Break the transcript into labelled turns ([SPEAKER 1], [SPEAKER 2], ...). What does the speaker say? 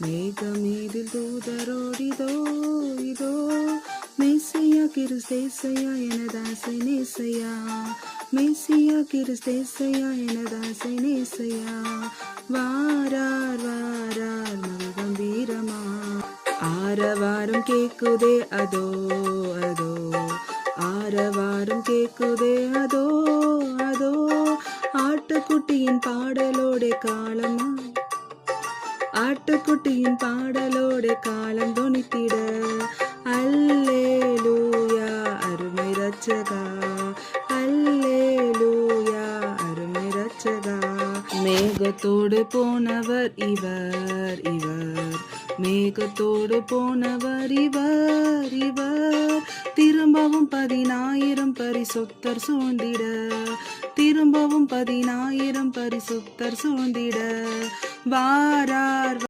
[SPEAKER 1] மேகமீதில் தூதரோடிதோ இதோ மெய்சியா கிறிஸ்தேசையா எனதாசை நேசையா மெய்சியா கிறிஸ்தேசையா எனதாசை நேசையா வாரார் வாரார் மது கம்பீரமா ஆரவாரம் கேக்குதே அதோ அதோ ஆரவாரம் கேக்குதே அதோ அதோ ஆட்டுக்குட்டியின் பாடலோட காலமா ஆட்டுக்குட்டியின் பாடலோட காலம் தொனித்திட அல்லேலூயா அருமை ரட்சகா அல்லேலூயா அருமை ரட்சகா மேகத்தோடு போனவர் இவர் இவர் மேகத்தோடு போனவர் இவர் இவர் திரும்பவும் 10,000 பரிசுத்தர் சூழ்ந்திட திரும்பவும் 10,000 பரிசுத்தர் சூழ்ந்திட வாரார்